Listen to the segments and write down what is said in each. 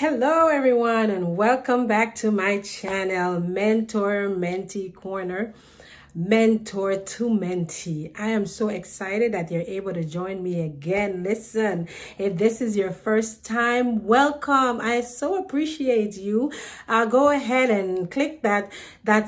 Hello everyone, and welcome back to my channel, Mentor Mentee Corner. Mentor to mentee. I am so excited that you're able to join me again. Listen, if this is your first time, welcome. I so appreciate you. Go ahead and click that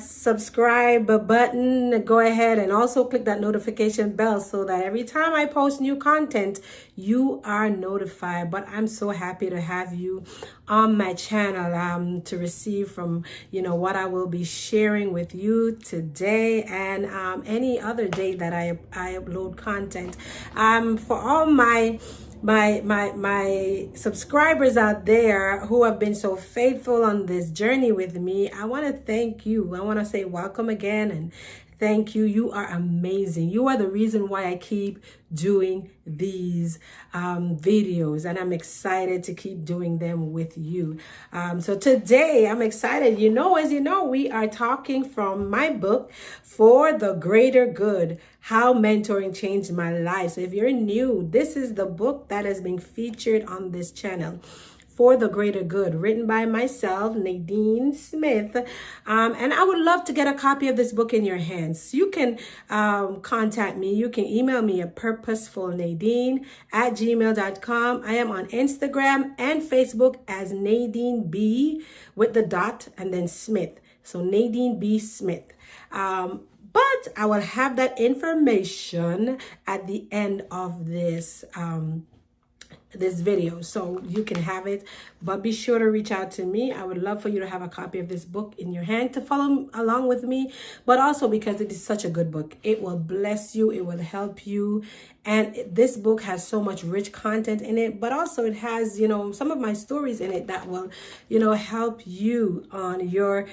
subscribe button. Go ahead and also click that notification bell so that every time I post new content, you are notified. But I'm so happy to have you on my channel to receive from what I will be sharing with you today and any other day that I upload content. For all my subscribers out there who have been so faithful on this journey with me, I want to thank you. I want to say welcome again and thank you. You are amazing. You are the reason why I keep doing these videos, and I'm excited to keep doing them with you. So today I'm excited. As you know, we are talking from my book, For the Greater Good, How Mentoring Changed My Life. So if you're new, this is the book that has been featured on this channel. For the Greater Good, written by myself, Nadinebsmith. And I would love to get a copy of this book in your hands. You can contact me. You can email me at purposefulnadine@gmail.com. I am on Instagram and Facebook as Nadine B with the dot and then Smith. So Nadine B. Smith. But I will have that information at the end of this video, so you can have it. But be sure to reach out to me. I would love for you to have a copy of this book in your hand to follow along with me, but also because it is such a good book. It will bless you, it will help you, and this book has so much rich content in it, but also it has some of my stories in it that will help you on your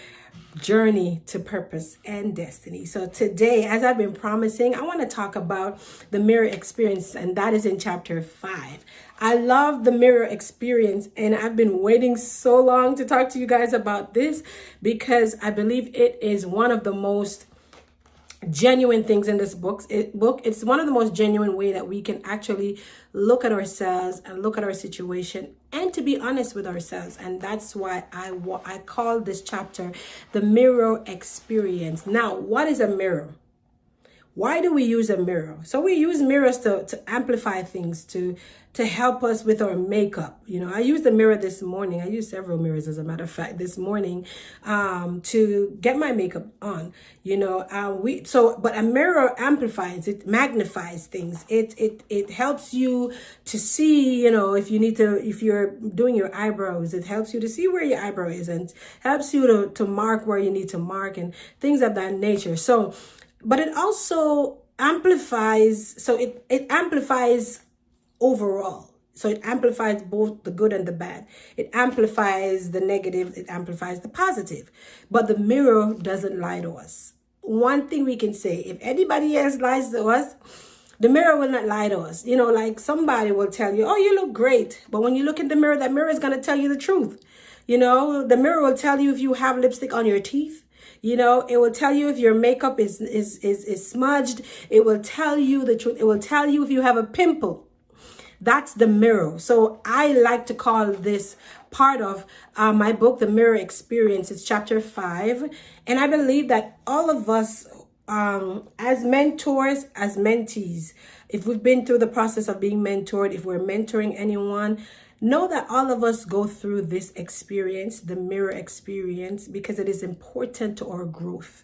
journey to purpose and destiny. So today, as I've been promising, I want to talk about the mirror experience, and that is in chapter 5. I love the mirror experience, and I've been waiting so long to talk to you guys about this because I believe it is one of the most genuine things in this book. It's one of the most genuine way that we can actually look at ourselves and look at our situation and to be honest with ourselves. And that's why I call this chapter the mirror experience. Now, what is a mirror? Why do we use a mirror? So we use mirrors to amplify things, to help us with our makeup. I used the mirror this morning. I used several mirrors, as a matter of fact, this morning to get my makeup on. But a mirror amplifies, it magnifies things. It helps you to see, if you're doing your eyebrows, it helps you to see where your eyebrow is and helps you to mark where you need to mark and things of that nature. But it also amplifies, so it amplifies overall. So it amplifies both the good and the bad. It amplifies the negative, it amplifies the positive. But the mirror doesn't lie to us. One thing we can say, if anybody else lies to us, the mirror will not lie to us. Like somebody will tell you, oh, you look great. But when you look in the mirror, that mirror is going to tell you the truth. The mirror will tell you if you have lipstick on your teeth. It will tell you if your makeup is smudged. It will tell you the truth. It will tell you if you have a pimple. That's the mirror. So I like to call this part of my book, The Mirror Experience. It's chapter 5. And I believe that all of us, as mentors, as mentees, if we've been through the process of being mentored, if we're mentoring anyone, know that all of us go through this experience, the mirror experience, because it is important to our growth.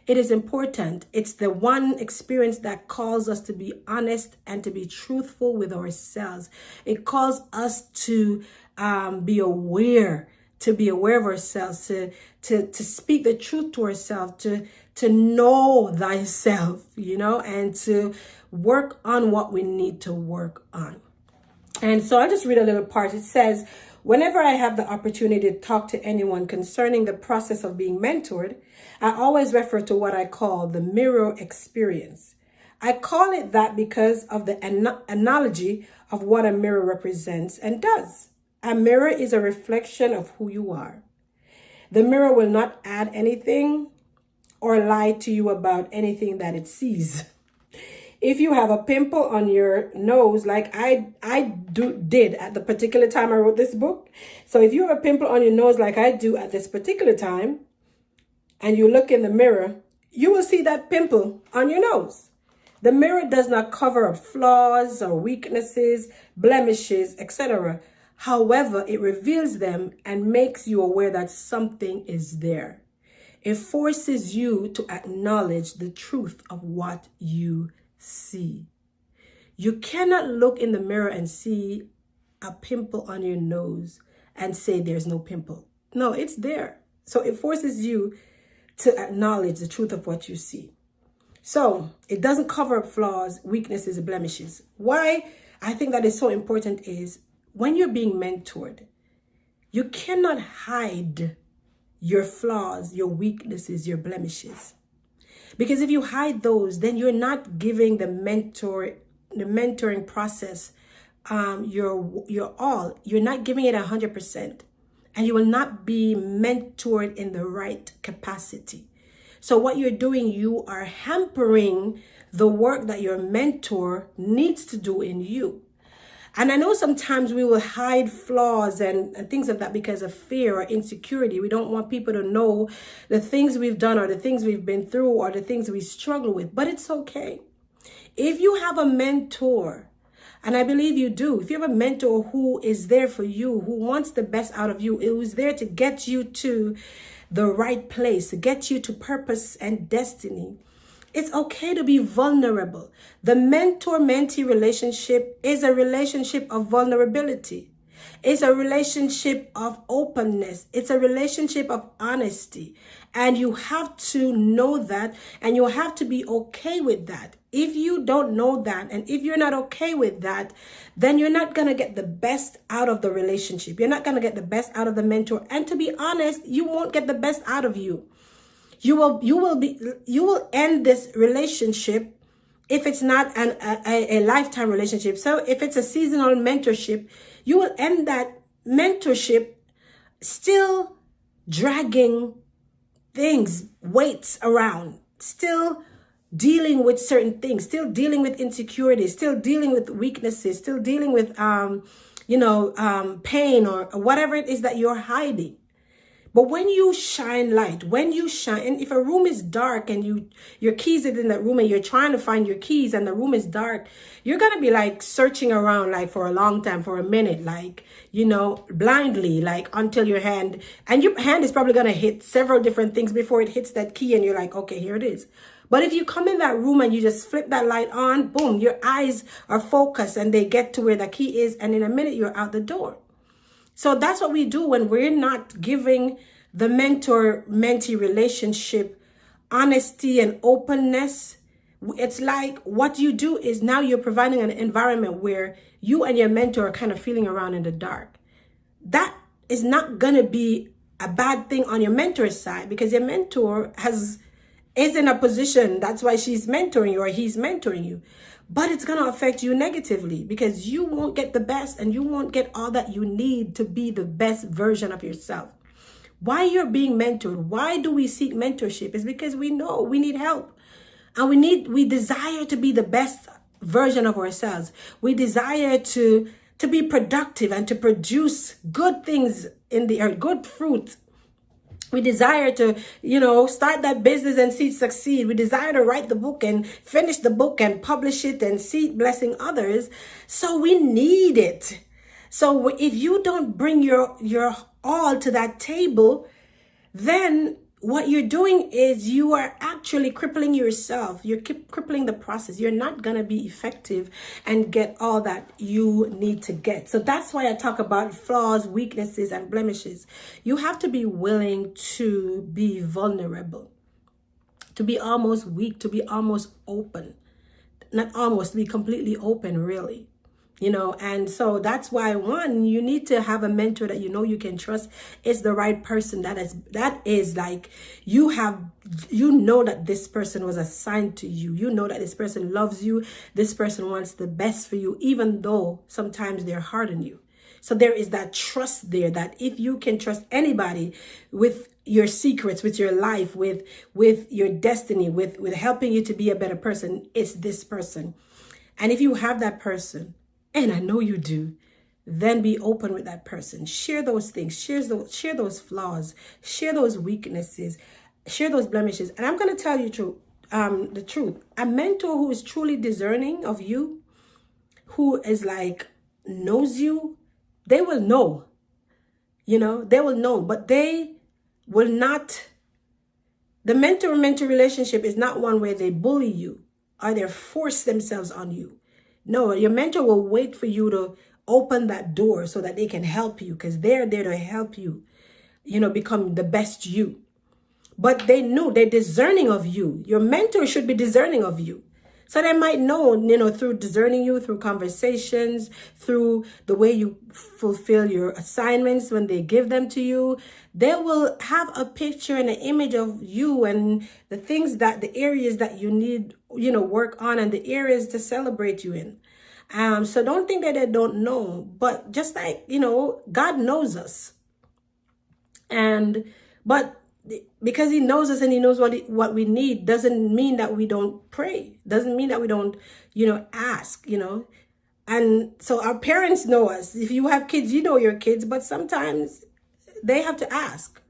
It is important. It's the one experience that calls us to be honest and to be truthful with ourselves. It calls us to be aware of ourselves, to speak the truth to ourselves, to know thyself, and to work on what we need to work on. And so I'll just read a little part. It says, whenever I have the opportunity to talk to anyone concerning the process of being mentored, I always refer to what I call the mirror experience. I call it that because of the analogy of what a mirror represents and does. A mirror is a reflection of who you are. The mirror will not add anything or lie to you about anything that it sees. if you have a pimple on your nose, like did at the particular time I wrote this book. So if you have a pimple on your nose like I do at this particular time, and you look in the mirror, you will see that pimple on your nose. The mirror does not cover up flaws or weaknesses, blemishes, etc. However, it reveals them and makes you aware that something is there. It forces you to acknowledge the truth of what you see. You cannot look in the mirror and see a pimple on your nose and say there's no pimple. No, it's there. So it forces you to acknowledge the truth of what you see. So it doesn't cover up flaws, weaknesses, and blemishes. Why I think that is so important is when you're being mentored, you cannot hide your flaws, your weaknesses, your blemishes. Because if you hide those, then you're not giving the mentoring process your all. You're not giving it 100%. And you will not be mentored in the right capacity. So what you're doing, you are hampering the work that your mentor needs to do in you. And I know sometimes we will hide flaws and things of that because of fear or insecurity. We don't want people to know the things we've done or the things we've been through or the things we struggle with. But it's okay. If you have a mentor, and I believe you do, if you have a mentor who is there for you, who wants the best out of you, who's there to get you to the right place, to get you to purpose and destiny, it's okay to be vulnerable. The mentor-mentee relationship is a relationship of vulnerability. It's a relationship of openness. It's a relationship of honesty. And you have to know that, and you have to be okay with that. If you don't know that, and if you're not okay with that, then you're not going to get the best out of the relationship. You're not going to get the best out of the mentor. And to be honest, you won't get the best out of you. You will end this relationship if it's not a lifetime relationship. So if it's a seasonal mentorship, you will end that mentorship still dragging things, weights around, still dealing with certain things, still dealing with insecurities, still dealing with weaknesses, still dealing with, pain or whatever it is that you're hiding. But when you shine light, when you shine, and if a room is dark and your keys is in that room and you're trying to find your keys and the room is dark, you're going to be like searching around like for a long time, for a minute, like, blindly, like until your hand is probably going to hit several different things before it hits that key and you're like, okay, here it is. But if you come in that room and you just flip that light on, boom, your eyes are focused and they get to where the key is. And in a minute, you're out the door. So that's what we do when we're not giving the mentor-mentee relationship honesty and openness. It's like what you do is now you're providing an environment where you and your mentor are kind of feeling around in the dark. That is not going to be a bad thing on your mentor's side because your mentor is in a position. That's why she's mentoring you or he's mentoring you. But it's going to affect you negatively because you won't get the best and you won't get all that you need to be the best version of yourself. Why you're being mentored, why do we seek mentorship is because we know we need help. And we desire to be the best version of ourselves. We desire to be productive and to produce good things in the earth, good fruit. We desire to, start that business and see it succeed. We desire to write the book and finish the book and publish it and see it blessing others. So we need it. So if you don't bring your all to that table, then what you're doing is you are actually crippling yourself. You're crippling the process. You're not going to be effective and get all that you need to get. So that's why I talk about flaws, weaknesses, and blemishes. You have to be willing to be vulnerable, to be almost weak, to be almost open. Not almost, to be completely open, really. And so that's why, one, you need to have a mentor that you can trust is the right person. That is like you know that this person was assigned to you. You know that this person loves you. This person wants the best for you, even though sometimes they're hard on you. So there is that trust there, that if you can trust anybody with your secrets, with your life, with your destiny, with helping you to be a better person, it's this person. And if you have that person, and I know you do, then be open with that person. Share those things, share those flaws, share those weaknesses, share those blemishes. And I'm going to tell you the truth. A mentor who is truly discerning of you, who is like, knows you, they will know, they will know, but they will not. The mentor-mentee relationship is not one where they bully you or they force themselves on you. No, your mentor will wait for you to open that door so that they can help you, because they're there to help you, become the best you. But they're discerning of you. Your mentor should be discerning of you. So they might know, through discerning you, through conversations, through the way you fulfill your assignments when they give them to you. They will have a picture and an image of you and the areas that you need, work on, and the areas to celebrate you in. So don't think that they don't know, but just like, God knows us. But because he knows us and he knows what we need, doesn't mean that we don't pray. Doesn't mean that we don't, ask, And so our parents know us. If you have kids, you know your kids, but sometimes they have to ask.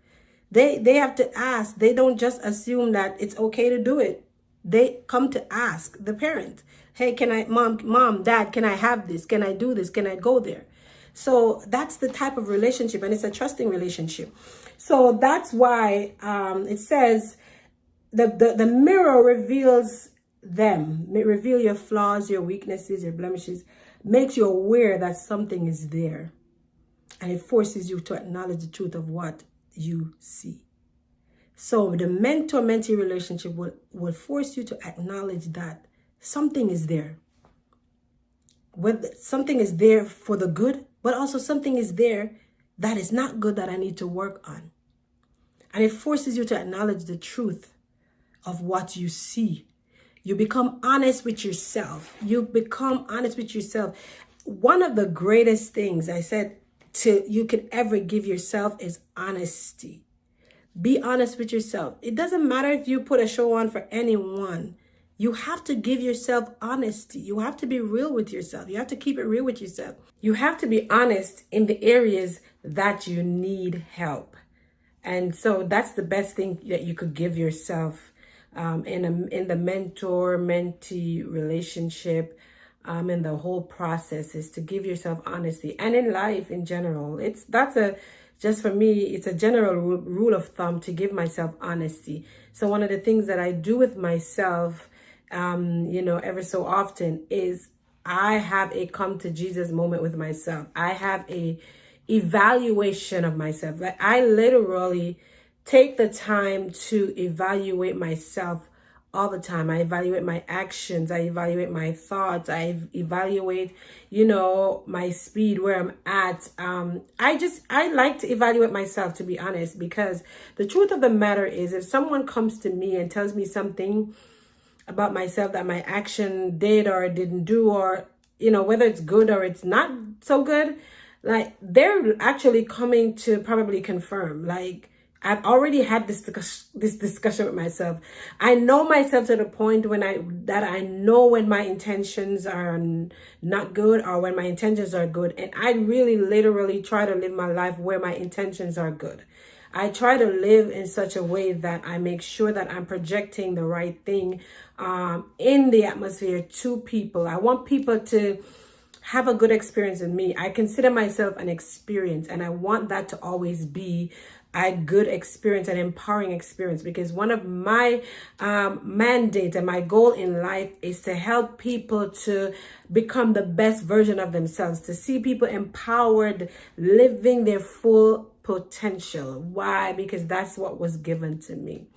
They have to ask. They don't just assume that it's okay to do it. They come to ask the parent, hey, can I, mom, dad, can I have this? Can I do this? Can I go there? So that's the type of relationship, and it's a trusting relationship. So that's why it says the mirror reveals them. It reveals your flaws, your weaknesses, your blemishes, makes you aware that something is there. And it forces you to acknowledge the truth of what you see. So the mentor-mentee relationship will force you to acknowledge that something is there. Whether something is there for the good, but also something is there that is not good that I need to work on. And it forces you to acknowledge the truth of what you see. You become honest with yourself. One of the greatest things I said you could ever give yourself is honesty. Be honest with yourself. It doesn't matter if you put a show on for anyone. You have to give yourself honesty. You have to be real with yourself. You have to keep it real with yourself. You have to be honest in the areas that you need help. And so that's the best thing that you could give yourself in the mentor-mentee relationship, in the whole process, is to give yourself honesty. And in life in general, just for me, it's a general rule of thumb to give myself honesty. So one of the things that I do with myself, ever so often, is I have a come to Jesus moment with myself. I have a evaluation of myself. Like, I literally take the time to evaluate myself all the time. I evaluate my actions. I evaluate my thoughts. I evaluate, my speed, where I'm at. I like to evaluate myself, to be honest, because the truth of the matter is, if someone comes to me and tells me something about myself that my action did or didn't do, or, whether it's good or it's not so good, like, they're actually coming to probably confirm, like, I've already had this discussion with myself. I know myself to the point that I know when my intentions are not good or when my intentions are good. And I really literally try to live my life where my intentions are good. I try to live in such a way that I make sure that I'm projecting the right thing in the atmosphere to people. I want people to have a good experience with me. I consider myself an experience, and I want that to always be a good experience, an empowering experience, because one of my mandate and my goal in life is to help people to become the best version of themselves, to see people empowered, living their full potential. Why? Because that's what was given to me.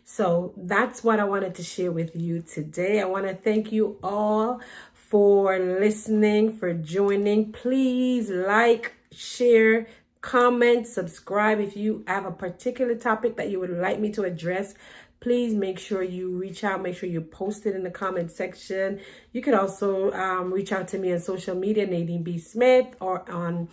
So that's what I wanted to share with you today. I want to thank you all for listening, for joining. Please like, share, comment, subscribe. If you have a particular topic that you would like me to address, please make sure you reach out. Make sure you post it in the comment section. You can also reach out to me on social media, Nadinebsmith, or on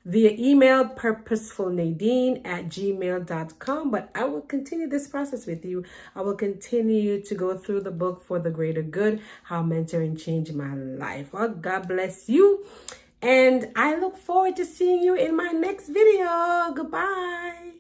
via email, purposefulnadine@gmail.com. But I will continue this process with you. I will continue to go through the book For the Greater Good, How Mentoring Changed My Life. Well, God bless you. And I look forward to seeing you in my next video. Goodbye.